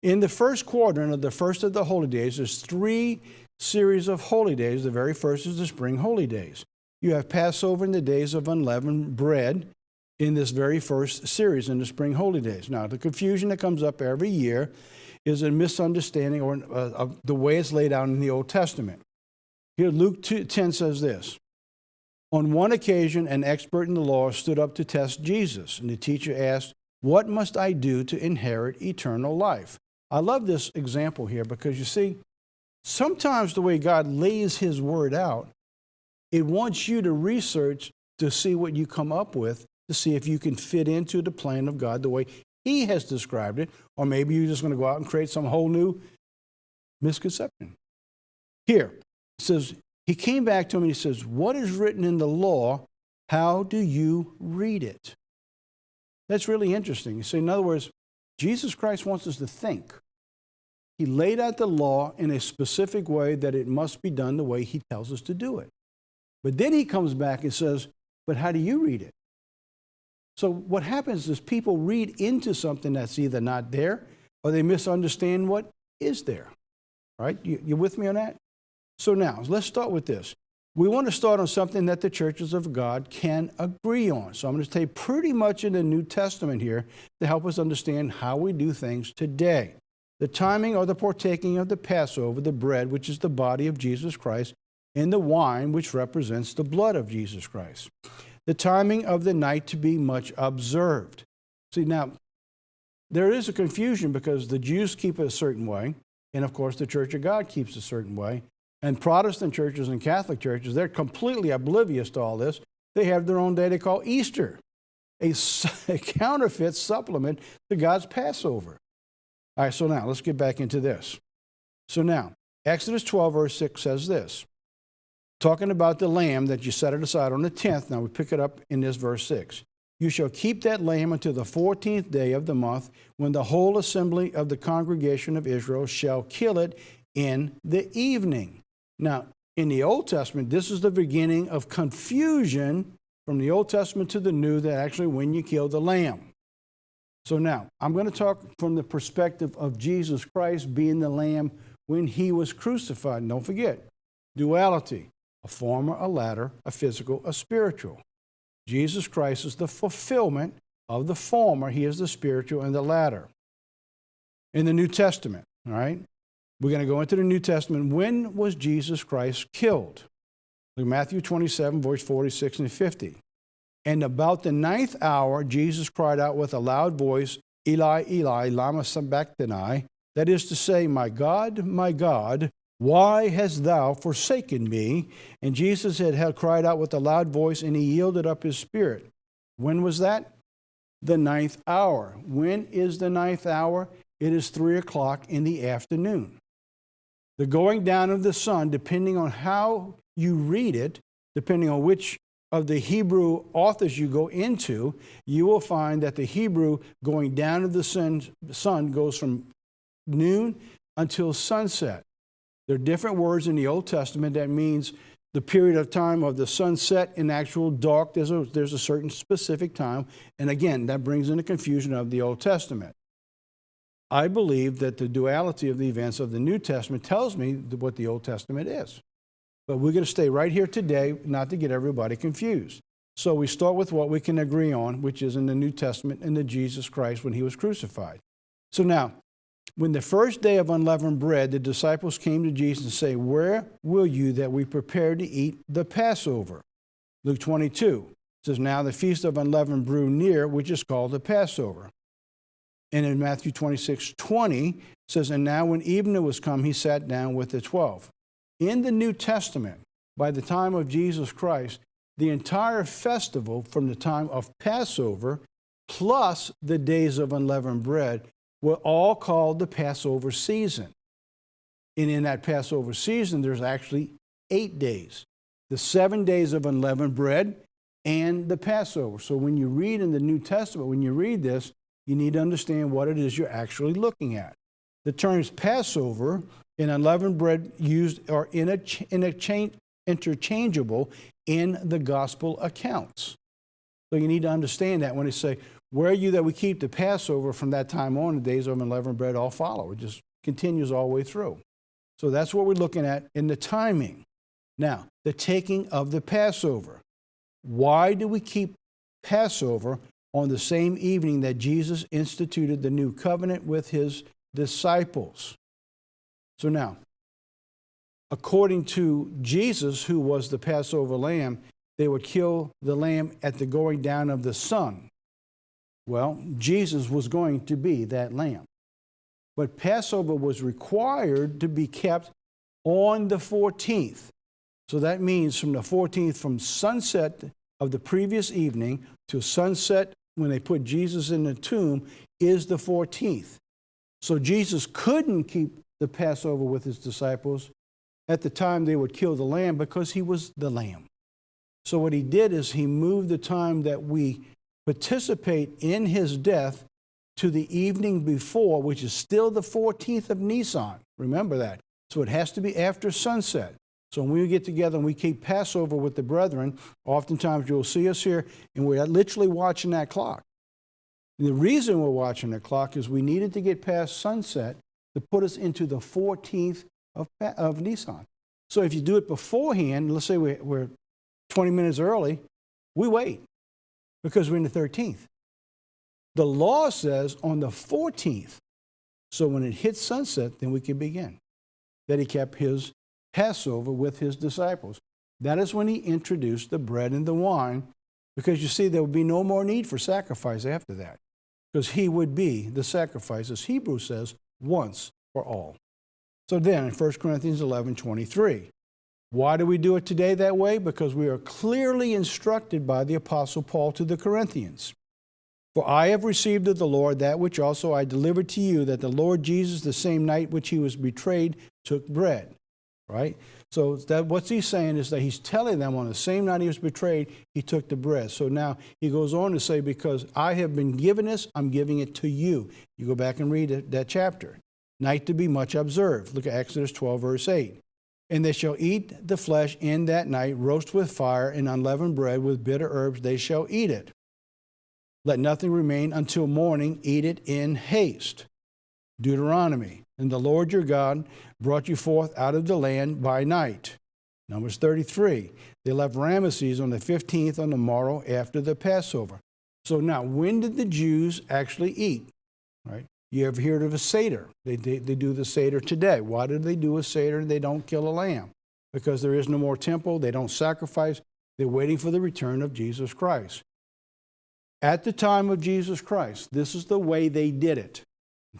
S2: In the first quadrant of the first of the holy days, there's three series of holy days. The very first is the spring holy days. You have Passover and the days of unleavened bread in this very first series in the spring holy days. Now, the confusion that comes up every year is a misunderstanding or of the way it's laid out in the Old Testament. Here, Luke 10 says this. On one occasion, an expert in the law stood up to test Jesus, and the teacher asked, "What must I do to inherit eternal life?" I love this example here because you see, sometimes the way God lays his word out It wants you to research to see what you come up with, to see if you can fit into the plan of God the way He has described it, or maybe you're just going to go out and create some whole new misconception. Here, it says, he came back to him and he says, what is written in the law? How do you read it? That's really interesting. You see, in other words, Jesus Christ wants us to think. He laid out the law in a specific way that it must be done the way He tells us to do it. But then He comes back and says, but how do you read it? So what happens is people read into something that's either not there or they misunderstand what is there. Right? You with me on that? So now, let's start with this. We want to start on something that the churches of God can agree on. So I'm going to stay pretty much in the New Testament here to help us understand how we do things today. The timing or the partaking of the Passover, the bread, which is the body of Jesus Christ, and the wine, which represents the blood of Jesus Christ. The timing of the night to be much observed. See, now, there is a confusion because the Jews keep it a certain way, and of course the Church of God keeps it a certain way. And Protestant churches and Catholic churches, they're completely oblivious to all this. They have their own day they call Easter, a counterfeit supplement to God's Passover. All right, so now let's get back into this. So now, Exodus 12, verse 6 says this, talking about the lamb that you set it aside on the 10th. Now we pick it up in this verse 6. You shall keep that lamb until the 14th day of the month, when the whole assembly of the congregation of Israel shall kill it in the evening. Now, in the Old Testament, this is the beginning of confusion from the Old Testament to the New, that actually when you kill the lamb. So now, I'm going to talk from the perspective of Jesus Christ being the lamb when He was crucified. And don't forget, duality, a former, a latter, a physical, a spiritual. Jesus Christ is the fulfillment of the former. He is the spiritual and the latter. In the New Testament, all right? We're going to go into the New Testament. When was Jesus Christ killed? Look, Matthew 27, verse 46 and 50. And about the 9th hour, Jesus cried out with a loud voice, Eli, Eli, lama sabachthani. That is to say, my God, why hast thou forsaken me? And Jesus had cried out with a loud voice, and He yielded up His spirit. When was that? The 9th hour. When is the 9th hour? It is 3 o'clock in the afternoon. The going down of the sun, depending on how you read it, depending on which of the Hebrew authors you go into, you will find that the Hebrew going down of the sun goes from noon until sunset. There are different words in the Old Testament that means the period of time of the sunset and actual dark. There's a certain specific time. And again, that brings in the confusion of the Old Testament. I believe that the duality of the events of the New Testament tells me what the Old Testament is. But we're going to stay right here today, not to get everybody confused. So we start with what we can agree on, which is in the New Testament and the Jesus Christ when He was crucified. So now, when the first day of unleavened bread, the disciples came to Jesus and say, where will you that we prepare to eat the Passover? Luke 22 says, now the feast of unleavened brew near, which is called the Passover. And in Matthew 26:20, it says, and now when evening was come, He sat down with the 12. In the New Testament, by the time of Jesus Christ, the entire festival from the time of Passover plus the days of unleavened bread were all called the Passover season. And in that Passover season, there's actually 8 days. The 7 days of unleavened bread and the Passover. So when you read in the New Testament, when you read this, you need to understand what it is you're actually looking at. The terms Passover and unleavened bread used are interchangeable in the gospel accounts. So you need to understand that when they say, where are you that we keep the Passover, from that time on, the days of unleavened bread all follow. It just continues all the way through. So that's what we're looking at in the timing. Now, the taking of the Passover. Why do we keep Passover on the same evening that Jesus instituted the new covenant with His disciples? So now, according to Jesus, who was the Passover lamb, they would kill the lamb at the going down of the sun. Well, Jesus was going to be that lamb. But Passover was required to be kept on the 14th. So that means from the 14th, from sunset of the previous evening to sunset when they put Jesus in the tomb, is the 14th. So Jesus couldn't keep the Passover with his disciples at the time they would kill the lamb because he was the lamb. So what he did is he moved the time that we participate in his death to the evening before, which is still the 14th of Nisan. Remember that. So it has to be after sunset. So when we get together and we keep Passover with the brethren, oftentimes you'll see us here and we're literally watching that clock. And the reason we're watching the clock is we needed to get past sunset to put us into the 14th of Nisan. So if you do it beforehand, let's say we're 20 minutes early, we wait because we're in the 13th. The law says on the 14th, so when it hits sunset, then we can begin. That he kept his Passover with his disciples. That is when he introduced the bread and the wine, because you see, there would be no more need for sacrifice after that, because he would be the sacrifice, as Hebrews says, once for all. So then in 1 Corinthians 11:23, why do we do it today that way? Because we are clearly instructed by the Apostle Paul to the Corinthians. For I have received of the Lord that which also I delivered to you, that the Lord Jesus, the same night which he was betrayed, took bread. Right? So what's he saying is that he's telling them on the same night he was betrayed, he took the bread. So now he goes on to say, because I have been given this, I'm giving it to you. You go back and read that chapter. Night to be much observed. Look at Exodus 12, verse 8. And they shall eat the flesh in that night, roast with fire, and unleavened bread with bitter herbs, they shall eat it. Let nothing remain until morning, eat it in haste. Deuteronomy. And the Lord your God brought you forth out of the land by night. Numbers 33. They left Ramesses on the 15th on the morrow after the Passover. So now, when did the Jews actually eat? Right? You ever heard of a Seder? They do the Seder today. Why do they do a Seder? They don't kill a lamb. Because there is no more temple. They don't sacrifice. They're waiting for the return of Jesus Christ. At the time of Jesus Christ, this is the way they did it.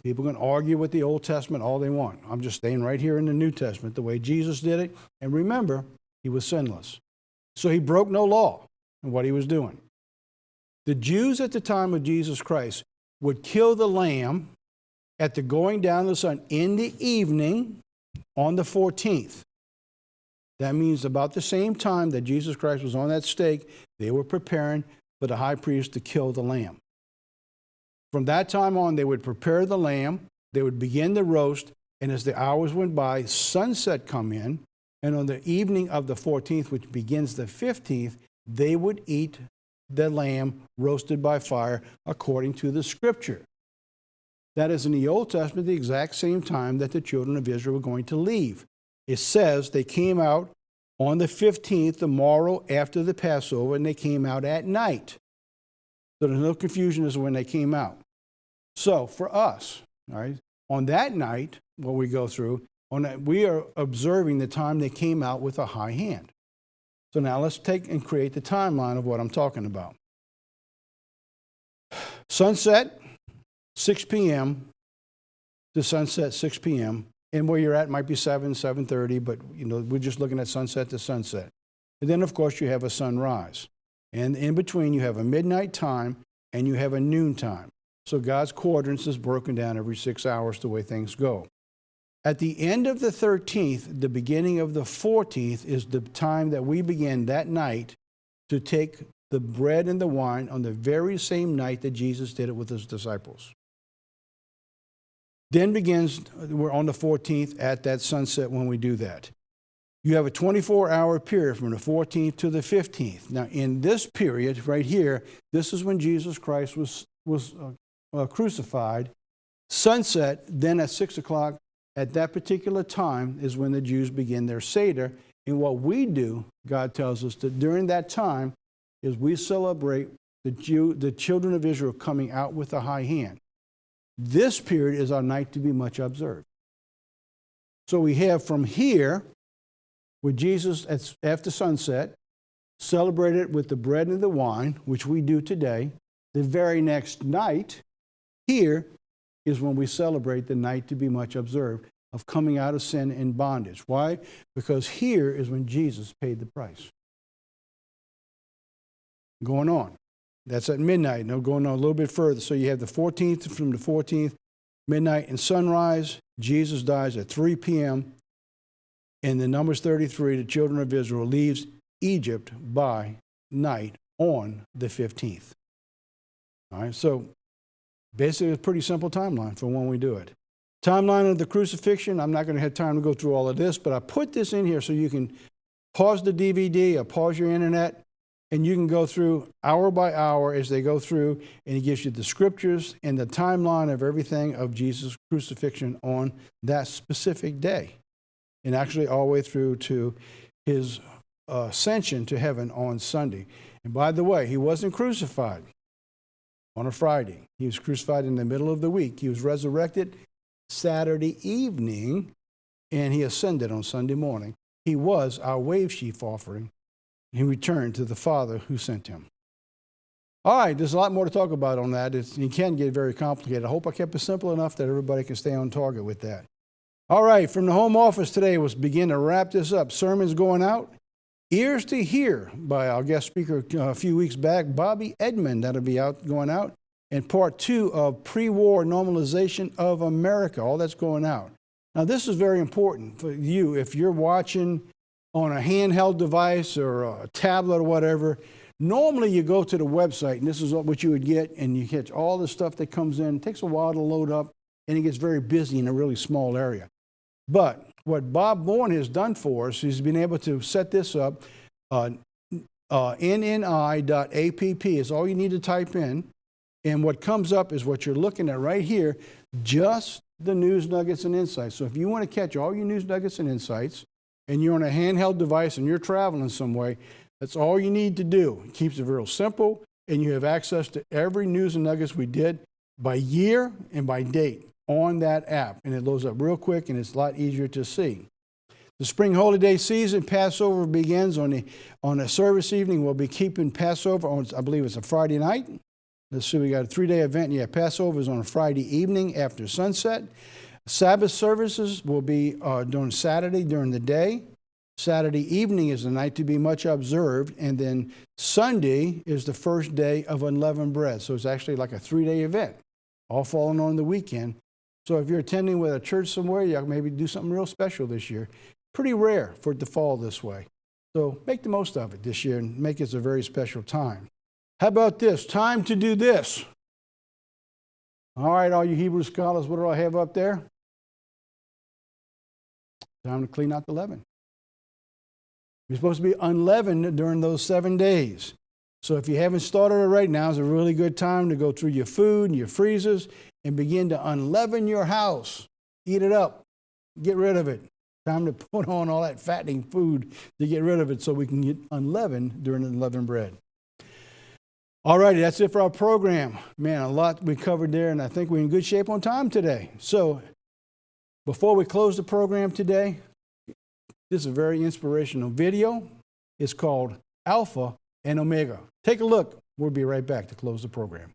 S2: People can argue with the Old Testament all they want. I'm just staying right here in the New Testament, the way Jesus did it. And remember, he was sinless. So he broke no law in what he was doing. The Jews at the time of Jesus Christ would kill the lamb at the going down of the sun in the evening on the 14th. That means about the same time that Jesus Christ was on that stake, they were preparing for the high priest to kill the lamb. From that time on, they would prepare the lamb, they would begin the roast, and as the hours went by, sunset come in, and on the evening of the 14th, which begins the 15th, they would eat the lamb roasted by fire according to the Scripture. That is in the Old Testament the exact same time that the children of Israel were going to leave. It says they came out on the 15th, the morrow after the Passover, and they came out at night. So there's no confusion as to when they came out. So for us, all right, on that night, what we go through, we are observing the time they came out with a high hand. So now let's take and create the timeline of what I'm talking about. Sunset, 6 p.m. to sunset, 6 p.m. And where you're at might be 7:30, but we're just looking at sunset to sunset. And then, of course, you have a sunrise. And in between, you have a midnight time and you have a noon time. So God's quadrants is broken down every 6 hours the way things go. At the end of the 13th, the beginning of the 14th is the time that we begin that night to take the bread and the wine on the very same night that Jesus did it with his disciples. Then we're on the 14th at that sunset when we do that. You have a 24-hour period from the 14th to the 15th. Now, in this period right here, this is when Jesus Christ was crucified. Sunset, then at 6 o'clock, at that particular time is when the Jews begin their Seder. And what we do, God tells us, that during that time is we celebrate the children of Israel coming out with a high hand. This period is our night to be much observed. So we have from here, with Jesus after sunset, celebrated with the bread and the wine, which we do today. The very next night, here, is when we celebrate the night to be much observed. of coming out of sin and bondage. Why? Because here is when Jesus paid the price. Going on. That's at midnight. Now going on a little bit further. So you have the 14th, from the 14th, midnight and sunrise. Jesus dies at 3 p.m. And the Numbers 33, the children of Israel leaves Egypt by night on the 15th. All right, so basically a pretty simple timeline for when we do it. Timeline of the crucifixion, I'm not going to have time to go through all of this, but I put this in here so you can pause the DVD or pause your internet, and you can go through hour by hour as they go through, and it gives you the scriptures and the timeline of everything of Jesus' crucifixion on that specific day, and actually all the way through to his ascension to heaven on Sunday. And by the way, he wasn't crucified on a Friday. He was crucified in the middle of the week. He was resurrected Saturday evening, and he ascended on Sunday morning. He was our wave sheaf offering. He returned to the Father who sent him. All right, there's a lot more to talk about on that. It can get very complicated. I hope I kept it simple enough that everybody can stay on target with that. All right, from the home office today, let's begin to wrap this up. Sermons going out. Ears to Hear by our guest speaker a few weeks back, Bobby Edmond. That'll be going out. And part 2 of Pre-War Normalization of America. All that's going out. Now, this is very important for you. If you're watching on a handheld device or a tablet or whatever, normally you go to the website, and this is what you would get, and you catch all the stuff that comes in. It takes a while to load up, and it gets very busy in a really small area. But what Bob Bourne has done for us, he's been able to set this up. NNI.app is all you need to type in. And what comes up is what you're looking at right here, just the news nuggets and insights. So if you want to catch all your news nuggets and insights, and you're on a handheld device and you're traveling some way, that's all you need to do. It keeps it real simple, and you have access to every news and nuggets we did by year and by date on that app. And it loads up real quick, and it's a lot easier to see. The spring holiday season, Passover begins on a service evening. We'll be keeping Passover on, I believe it's a Friday night. Let's see, we got a 3-day event. Yeah, Passover is on a Friday evening after sunset. Sabbath services will be during Saturday during the day. Saturday evening is the night to be much observed. And then Sunday is the first day of unleavened bread. So it's actually like a 3-day event, all falling on the weekend. So if you're attending with a church somewhere, you maybe do something real special this year. Pretty rare for it to fall this way. So make the most of it this year and make it a very special time. How about this? Time to do this. All right, all you Hebrew scholars, what do I have up there? Time to clean out the leaven. You're supposed to be unleavened during those 7 days. So if you haven't started it right now, it's a really good time to go through your food and your freezers and begin to unleaven your house. Eat it up. Get rid of it. Time to put on all that fattening food to get rid of it so we can get unleavened during the unleavened bread. All righty, that's it for our program. Man, a lot we covered there, and I think we're in good shape on time today. So before we close the program today, this is a very inspirational video. It's called Alpha and Omega. Take a look. We'll be right back to close the program.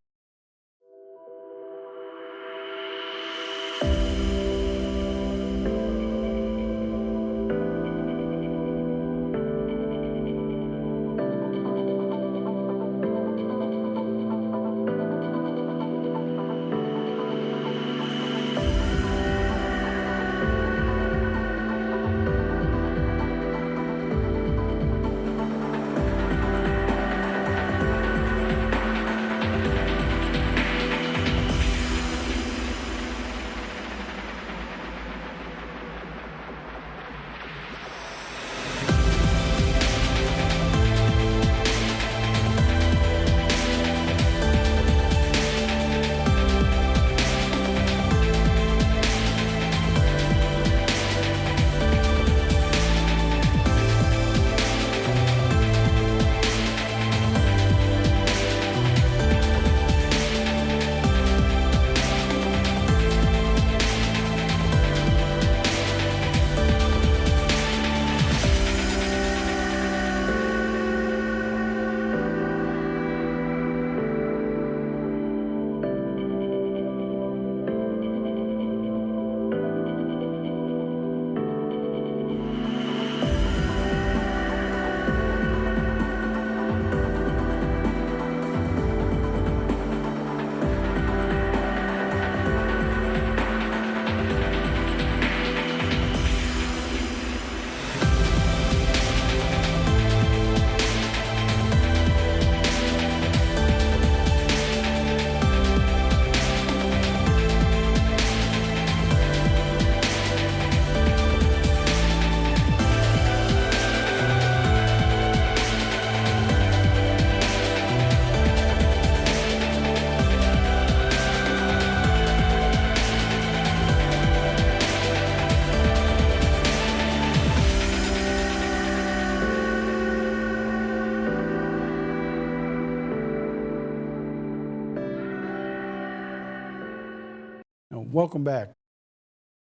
S2: welcome back.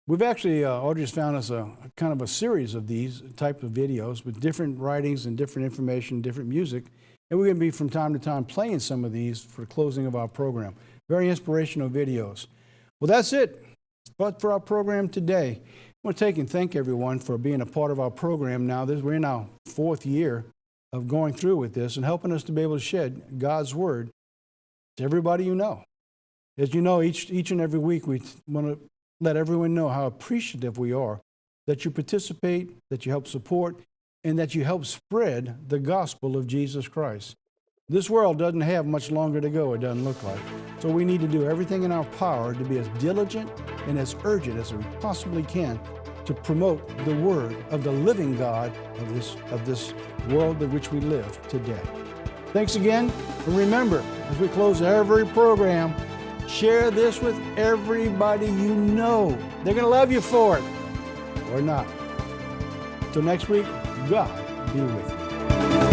S2: We've actually, Audrey's found us a kind of a series of these type of videos with different writings and different information, different music. And we're going to be from time to time playing some of these for the closing of our program. Very inspirational videos. Well, that's it. But for our program today, I want to take and thank everyone for being a part of our program now. We're in our 4th year of going through with this and helping us to be able to shed God's Word to everybody you know. As you know, each and every week we want to let everyone know how appreciative we are that you participate, that you help support, and that you help spread the gospel of Jesus Christ. This world doesn't have much longer to go, it doesn't look like. So we need to do everything in our power to be as diligent and as urgent as we possibly can to promote the word of the living God of this world in which we live today. Thanks again, and remember, as we close every program, share this with everybody you know. They're going to love you for it, or not. Till next week, God be with you.